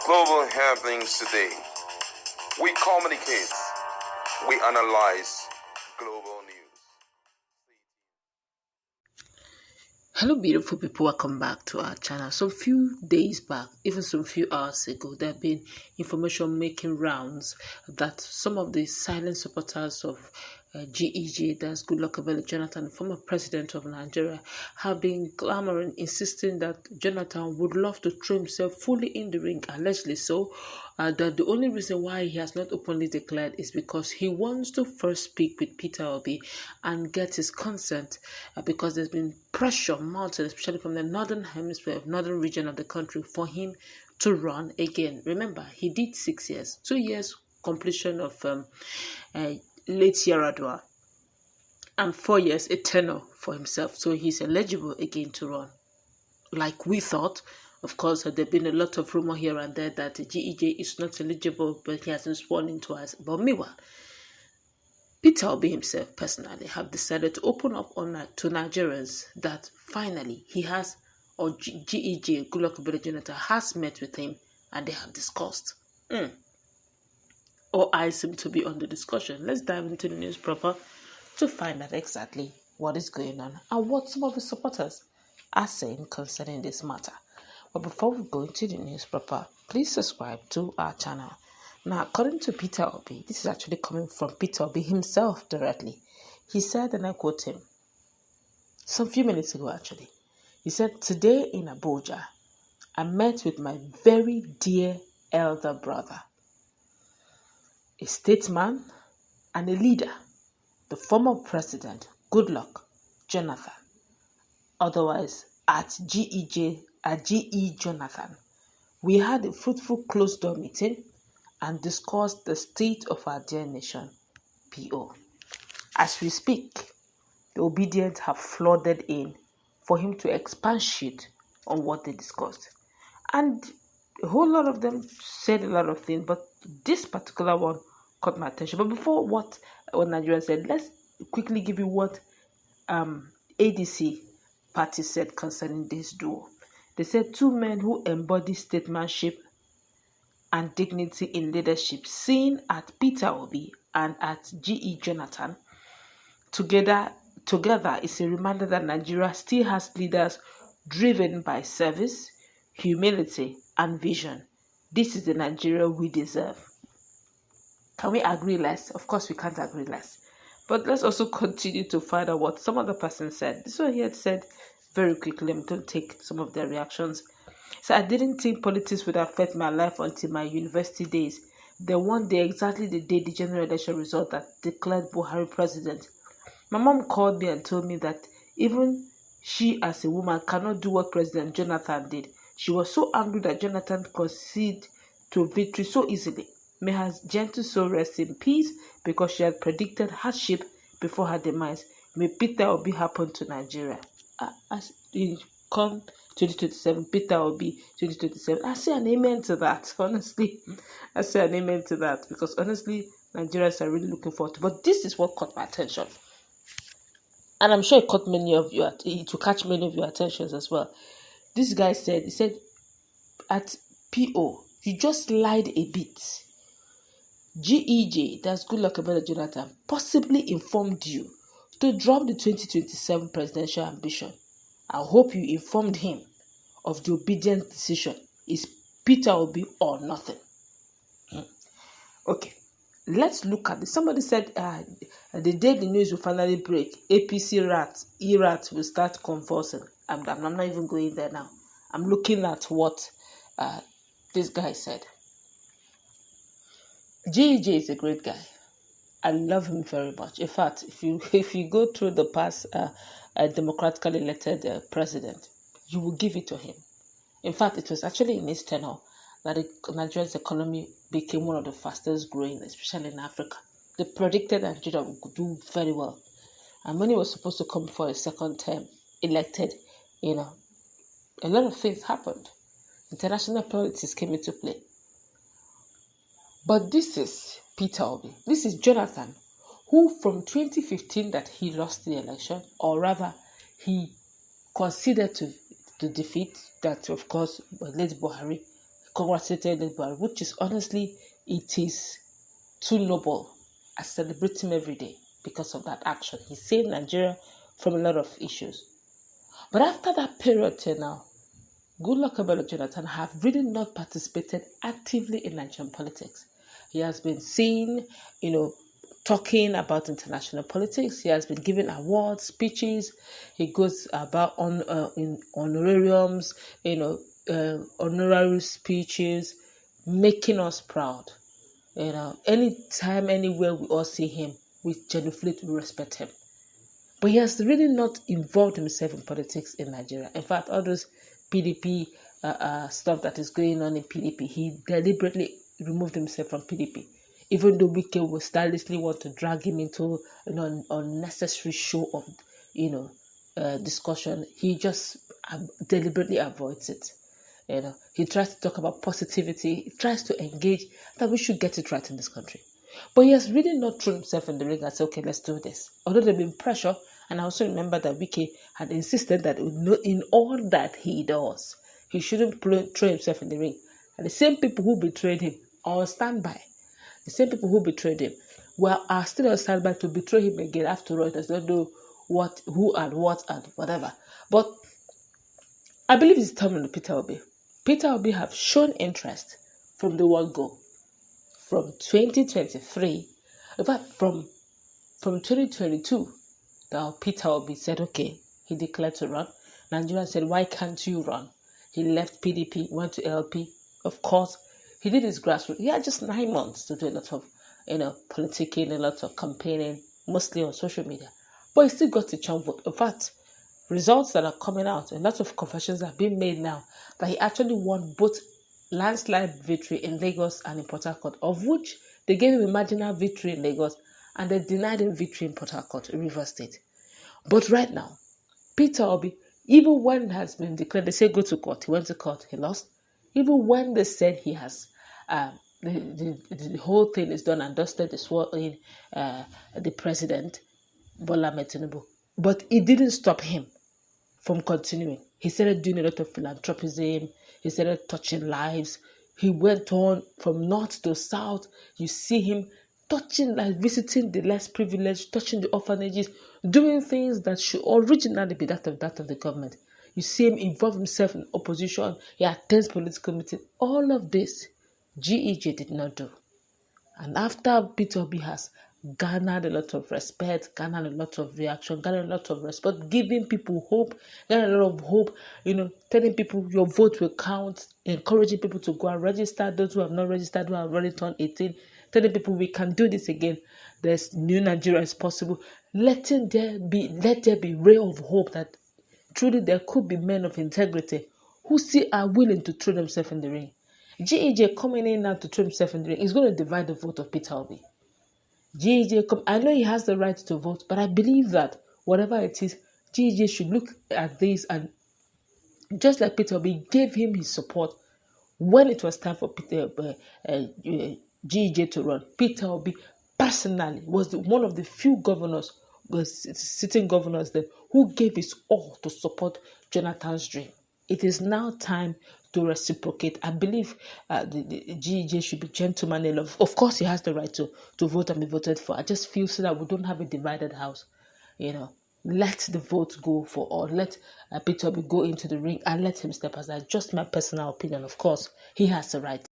Global happenings today. We communicate. We analyze global news. Hello beautiful people, welcome back to our channel. Some few days back, even some few hours ago, there have been information making rounds that some of the silent supporters of GEJ, that's Goodluck Jonathan, former president of Nigeria, have been clamoring, insisting that Jonathan would love to throw himself fully in the ring, allegedly so, that the only reason why he has not openly declared is because he wants to first speak with Peter Obi and get his consent, because there's been pressure mounted, especially from the northern hemisphere, northern region of the country, for him to run again. Remember, he did 6 years, 2 years completion of late Yaradua, and 4 years a tenure for himself, so he's eligible again to run. Like we thought, of course, there have been a lot of rumor here and there that the GEJ is not eligible, but he hasn't sworn in twice. But meanwhile, Peter Obi himself personally have decided to open up to Nigerians that finally he has, or GEJ, Goodluck Jonathan, has met with him and they have discussed. All eyes seem to be on the discussion. Let's dive into the news proper to find out exactly what is going on and what some of the supporters are saying concerning this matter. But before we go into the news proper, please subscribe to our channel. Now, according to Peter Obi, this is actually coming from Peter Obi himself directly. He said, and I quote him, some few minutes ago actually, he said, "Today in Abuja, I met with my very dear elder brother, a statesman and a leader, the former president, Goodluck Jonathan, otherwise at GE Jonathan. We had a fruitful closed-door meeting and discussed the state of our dear nation, PO. As we speak, the obedient have flooded in for him to expatiate on what they discussed. And a whole lot of them said a lot of things, but this particular one caught my attention. But before what Nigeria said, let's quickly give you what ADC party said concerning this duo. They said two men who embody statesmanship and dignity in leadership, seen at Peter Obi and at GE Jonathan, together is a reminder that Nigeria still has leaders driven by service, humility, and vision. This is the Nigeria we deserve." Can we agree less? Of course, we can't agree less. But let's also continue to find out what some other person said. This one here said very quickly. I'm going to take some of their reactions. So, "I didn't think politics would affect my life until my university days. Then one day, exactly the day the general election result that declared Buhari president, my mom called me and told me that even she as a woman cannot do what President Jonathan did. She was so angry that Jonathan conceded to victory so easily. May her gentle soul rest in peace, because she had predicted hardship before her demise. May Peter Obi happen to Nigeria." As in come 2027, Peter Obi 2027. I say an amen to that. Honestly, I say an amen to that, because honestly, Nigerians are really looking forward to. But this is what caught my attention, and I'm sure it caught many of you. It will catch many of your attentions as well. This guy said, he said, at PO, you just lied a bit. GEJ, that's Goodluck Jonathan, possibly informed you to drop the 2027 presidential ambition. I hope you informed him of the obedient decision. Is Peter Obi or nothing? Okay, let's look at this. Somebody said the day the news will finally break, APC ERAT will start convulsing. I'm not even going there now. I'm looking at what this guy said. GEJ is a great guy. I love him very much. In fact, if you go through the past democratically elected president, you will give it to him. In fact, it was actually in his tenure that Nigeria's economy became one of the fastest growing, especially in Africa. They predicted Nigeria would do very well. And when he was supposed to come for a second term, elected, a lot of things happened. International politics came into play. But this is Peter Obi. This is Jonathan, who from 2015 that he lost the election, or rather he conceded to defeat that, of course, late Buhari congratulated him, which is honestly, it is too noble. I celebrate him every day because of that action. He saved Nigeria from a lot of issues. But after that period till now, Goodluck and Jonathan have really not participated actively in Nigerian politics. He has been seen, talking about international politics. He has been giving awards, speeches. He goes about in honorariums, honorary speeches, making us proud. Anytime, anywhere we all see him, we genuinely respect him. But he has really not involved himself in politics in Nigeria. In fact, all those PDP stuff that is going on in PDP, he deliberately removed himself from PDP. Even though Wike will stylishly want to drag him into an unnecessary show of, discussion, he just deliberately avoids it. He tries to talk about positivity. He tries to engage that we should get it right in this country. But he has really not thrown himself in the ring and said, okay, let's do this. Although there has been pressure, and I also remember that Wike had insisted that in all that he does, he shouldn't throw himself in the ring. And the same people who betrayed him are on standby. The same people who betrayed him are still on standby to betray him again. After all, does not know who and what and whatever. But I believe it's time to Peter Obi. Peter Obi have shown interest from the word go. From 2023, in fact, from 2022, now Peter Obi said, okay, he declared to run. Nigeria said, why can't you run? He left PDP, went to LP. Of course, he did his grassroots. He had just 9 months to do a lot of, politicking, a lot of campaigning, mostly on social media. But he still got a chunk vote. In fact, results that are coming out, a lot of confessions are being made now that he actually won both landslide victory in Lagos and in Port Harcourt, of which they gave him a marginal victory in Lagos and they denied him victory in Port Harcourt, Rivers State. But right now, Peter Obi, even when it has been declared, they say go to court. He went to court, he lost. Even when they said he has, the whole thing is done and dusted, they swore in the president, Bola Ahmed Tinubu. But it didn't stop him from continuing. He started doing a lot of philanthropism. He started touching lives. He went on from north to south. You see him touching lives, visiting the less privileged, touching the orphanages, doing things that should originally be that of the government. You see him involve himself in opposition. He attends political meetings. All of this, GEJ did not do. And after Peter Obi has garnered a lot of respect, garnered a lot of reaction, garnered a lot of respect, giving people hope, garnered a lot of hope, telling people your vote will count, encouraging people to go and register, those who have not registered, who have already turned 18, telling people we can do this again, there's new Nigeria is possible, let there be ray of hope that truly there could be men of integrity who still are willing to throw themselves in the ring. GEJ coming in now to throw himself in the ring is going to divide the vote of Peter Obi. I know he has the right to vote, but I believe that whatever it is, GEJ should look at this and just like Peter Obi gave him his support when it was time for GEJ to run. Peter Obi personally was one of the few sitting governors there who gave his all to support Jonathan's dream. It is now time to reciprocate. I believe the GEJ should be gentleman enough. Of course, he has the right to vote and be voted for. I just feel so that we don't have a divided house. Let the vote go for all. Let Peter Obi go into the ring and let him step aside. Just my personal opinion. Of course, he has the right.